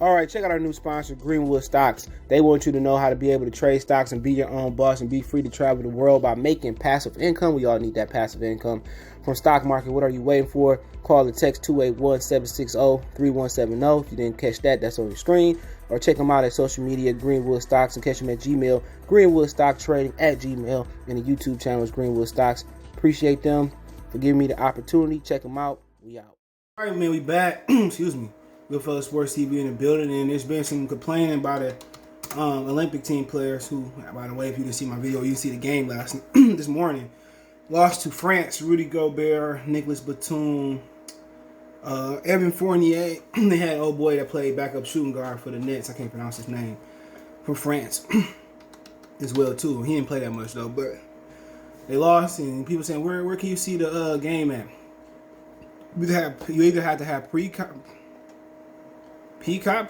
Alright, check out our new sponsor, Greenwood Stocks. They want you to know how to be able to trade stocks and be your own boss and be free to travel the world by making passive income. We all need that passive income from stock market. What are you waiting for? Call or text 281-760-3170. If you didn't catch that, that's on your screen. Or check them out at social media, Greenwood Stocks, and catch them at Gmail, Greenwood Stock Trading at Gmail, and the YouTube channel is Greenwood Stocks. Appreciate them for giving me the opportunity. Check them out. We out. All right, man, we back. Excuse me. Goodfellas Sports TV in the building, and there's been some complaining by the Olympic team players who, by the way, if you didn't see my video, you can see the game this morning. Lost to France. Rudy Gobert, Nicolas Batum, Evan Fournier. They had an old boy that played backup shooting guard for the Nets. I can't pronounce his name. From France as well too. He didn't play that much though, but they lost. And people saying, where can you see the game at? You either have to have Peacock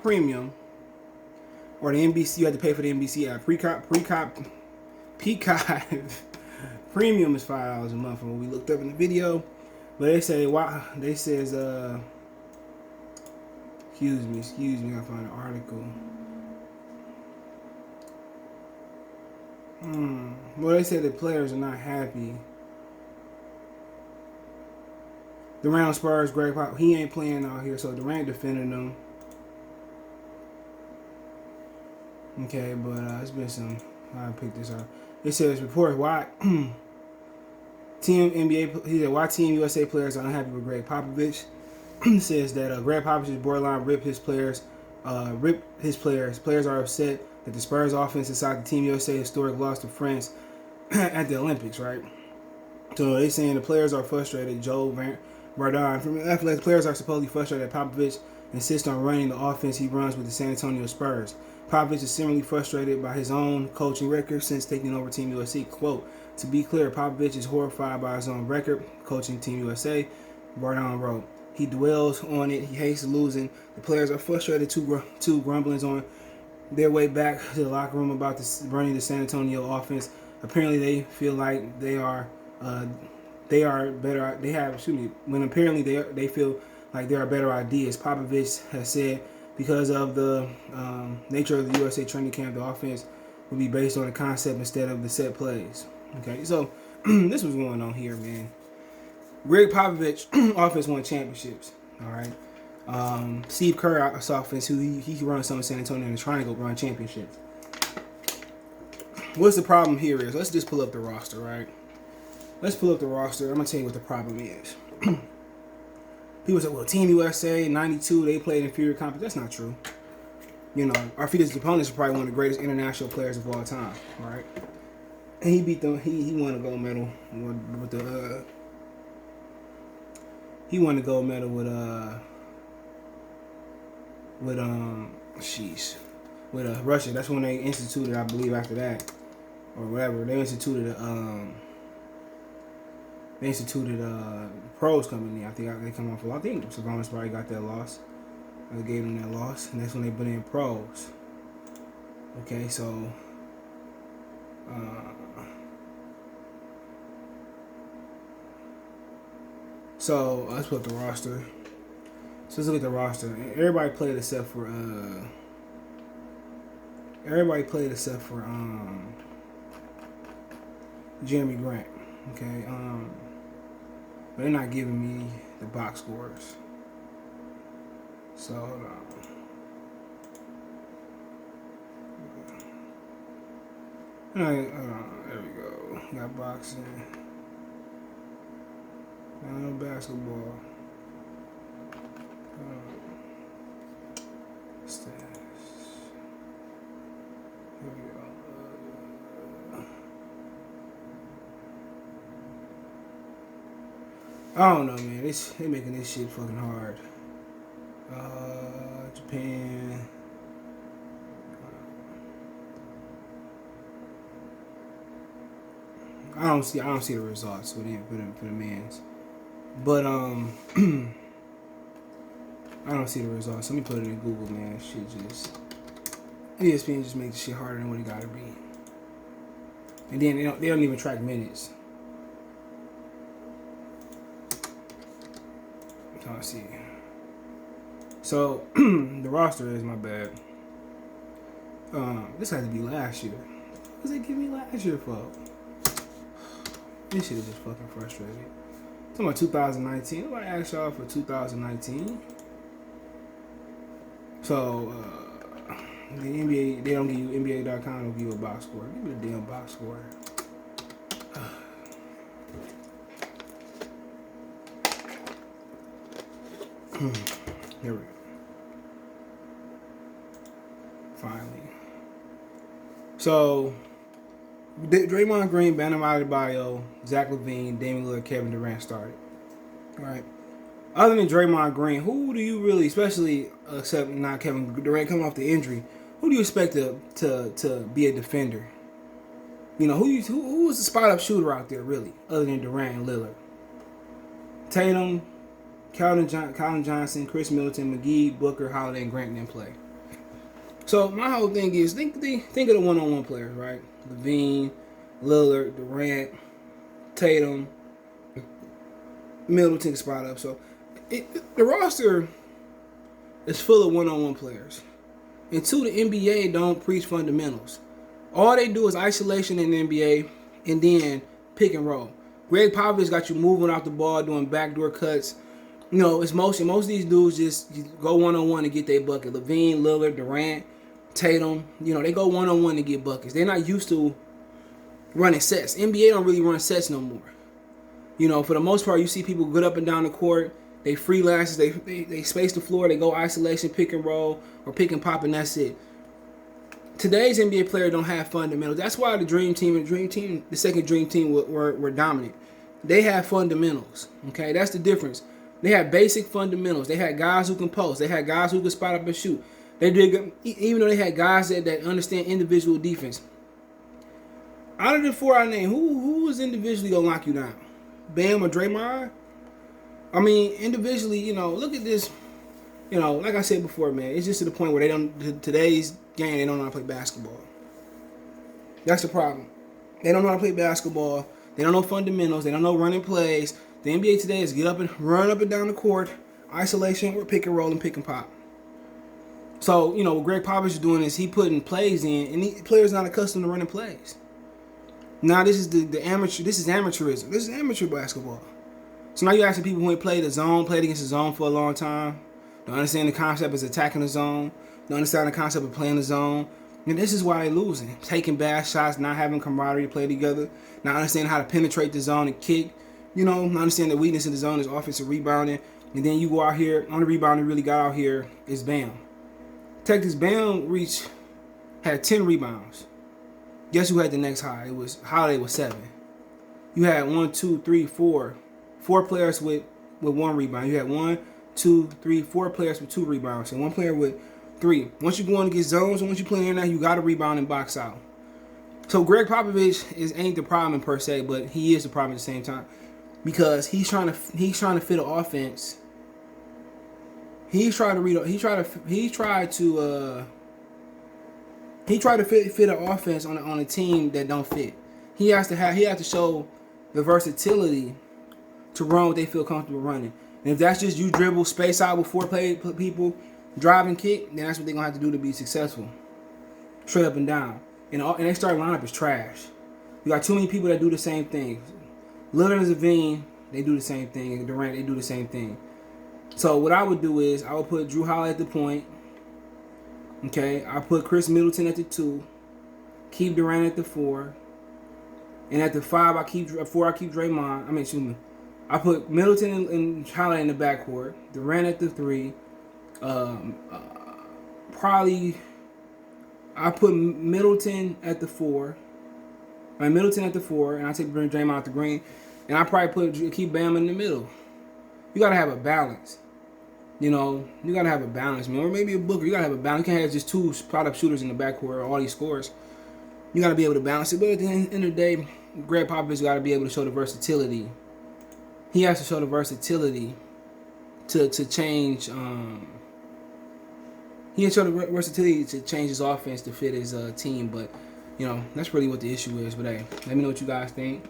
Premium or the NBC. You have to pay for the NBC app. Peacock Premium is $5 a month from what we looked up in the video. But they say, wow, they says, excuse me, I gotta find an article. Well, they said the players are not happy. Durant Spurs, Greg Pop, he ain't playing out here, so Durant defending them. Okay, but it's been some. I picked this up. It says report why Team NBA. He said why Team USA players are unhappy with Greg Popovich. Says that Greg Popovich's borderline ripped his players. Players are upset that the Spurs offense inside the Team USA historic loss to France at the Olympics. Right. So they saying the players are frustrated. Joe Vardon from the Athletics, players are supposedly frustrated that Popovich insists on running the offense he runs with the San Antonio Spurs. Popovich is similarly frustrated by his own coaching record since taking over Team USA. Quote, to be clear, Popovich is horrified by his own record coaching Team USA, Vardon wrote. He dwells on it. He hates losing. The players are frustrated, two grumblings on their way back to the locker room about running the San Antonio offense. Apparently, they feel like they are better. They have, when apparently they feel like there are better ideas. Popovich has said because of the nature of the USA training camp, the offense will be based on the concept instead of the set plays. Okay, so this was going on here, man. Greg Popovich offense won championships. All right. Steve Kerr's offense, who he runs some in San Antonio and is trying to go run championships. What's the problem here is, let's just pull up the roster, right? Let's pull up the roster. I'm going to tell you what the problem is. People say, well, Team USA, 92, they played inferior competition. That's not true. You know, our opponents are probably one of the greatest international players of all time, right? And he beat them. He won a gold medal with the. He won the gold medal with Russia. That's when they instituted, I believe, after that or whatever. They instituted pros coming in. I think they come off a lot. I think Sabonis probably got that loss. They gave them that loss, and that's when they put in pros. Okay, so let's put the roster. So let's look at the roster. Everybody played except for Jeremy Grant. Okay, but they're not giving me the box scores. So hold on. Alright, there we go. Got boxing. No basketball. Stats. Here we go. I don't know, man. They making this shit fucking hard. Japan. I don't see the results for the men's. But I don't see the results. Let me put it in Google, man. Shit just ESPN just makes the shit harder than what it gotta be. And then they don't even track minutes. I'm trying to see. So the roster is my bad. This had to be last year. What was they give me last year for? This shit is just fucking frustrating. Talking about 2019. Nobody asked y'all for 2019. So the NBA, they don't give you NBA.com. Don't give you a box score. Give me the damn box score. Here we go. Finally. So, Draymond Green, Bam Adebayo, Zach LaVine, Damian Lillard, Kevin Durant started. Right. Other than Draymond Green, who do you really, especially except not Kevin Durant coming off the injury, who do you expect to be a defender? You know, who was the spot up shooter out there really, other than Durant and Lillard? Tatum, Colin Johnson, Chris Middleton, McGee, Booker, Holiday, and Grant didn't play. So my whole thing is think of the one-on-one players, right? LaVine, Lillard, Durant, Tatum, Middleton spot up. So the roster is full of one-on-one players. And two, the NBA don't preach fundamentals. All they do is isolation in the NBA and then pick and roll. Greg Popovich got you moving off the ball, doing backdoor cuts. You know, it's most of these dudes just go one-on-one to get their bucket. LaVine, Lillard, Durant, Tatum, you know, they go one-on-one to get buckets. They're not used to running sets. NBA don't really run sets no more. You know, for the most part, you see people get up and down the court. They freelance, they space the floor, they go isolation, pick and roll, or pick and pop, and that's it. Today's NBA players don't have fundamentals. That's why the the second Dream Team were dominant. They have fundamentals, okay? That's the difference. They had basic fundamentals. They had guys who can post. They had guys who could spot up and shoot. They did, even though they had guys that understand individual defense. Out of the four I named, who is individually gonna lock you down? Bam or Draymond? I mean, individually, you know, look at this. You know, like I said before, man, it's just to the point where today's game, they don't know how to play basketball. That's the problem. They don't know how to play basketball. They don't know fundamentals. They don't know running plays. The NBA today is get up and run up and down the court, isolation, or pick and roll and pick and pop. So, you know, what Greg Popovich is doing is he putting plays in, and the players not accustomed to running plays. Now this is the amateur. This is amateurism. This is amateur basketball. So now you're asking people who ain't played against the zone for a long time, don't understand the concept of attacking the zone, don't understand the concept of playing the zone. And this is why they're losing. Taking bad shots, not having camaraderie to play together, not understanding how to penetrate the zone and kick. You know, not understanding the weakness in the zone is offensive rebounding. And then you go out here, only rebound that really got out here is Bam. Texas Bam had 10 rebounds. Guess who had the next high? It was Holiday with 7. You had 4 players with 1 rebound. You had 4 players with 2 rebounds, and 1 player with 3. Once you go in to get zones, and once you play in there, you got to rebound and box out. So Greg Popovich ain't the problem per se, but he is the problem at the same time because he's trying to fit an offense. He tried to fit an offense on a team that don't fit. He has to show the versatility to run what they feel comfortable running. And if that's just you dribble, space out with 4 people, drive and kick, then that's what they're gonna have to do to be successful. Straight up and down. And their starting lineup is trash. You got too many people that do the same thing. Lillard and LaVine, they do the same thing. And Durant, they do the same thing. So what I would do is I would put Drew Holiday at the point. Okay, I put Chris Middleton at the 2. Keep Durant at the 4. And at the 5, I keep Draymond. I put Middleton and Holiday in the backcourt. Durant at the 3. Probably I put Middleton at the 4. Middleton at the 4, and I take Draymond out the green. And I probably keep Bam in the middle. You gotta have a balance. You know, you gotta have a balance, man. Or maybe a Booker. You gotta have a balance. You can't have just 2 spot-up shooters in the backcourt or all these scores. You gotta be able to balance it. But at the end of the day, Greg Popovich gotta be able to show the versatility. He has to show the versatility to change. He has to show the versatility to change his offense to fit his team. But you know, that's really what the issue is. But hey, let me know what you guys think.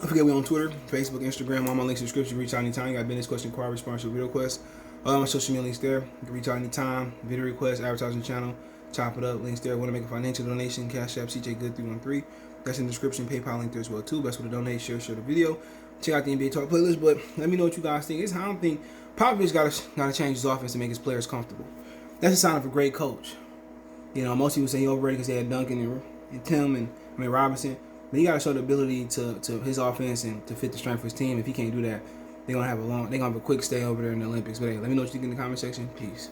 Don't forget we on Twitter, Facebook, Instagram, all my links in the description. Reach out anytime. You got business question, inquiry, response, or video requests. All my social media links there. You can reach out anytime. Video requests, advertising channel, chop it up. Links there. Want to make a financial donation? Cash App, CJ Good 313. That's in the description. PayPal link there as well too. Best way to donate. Share the video. Check out the NBA Talk playlist. But let me know what you guys think. I don't think Popovich got to change his offense to make his players comfortable. That's a sign of a great coach. You know, most people say he overrated because they had Duncan and Tim and Robinson. But he got to show the ability to his offense and to fit the strength of his team. If he can't do that, they're gonna have a quick stay over there in the Olympics. But hey, let me know what you think in the comment section. Peace.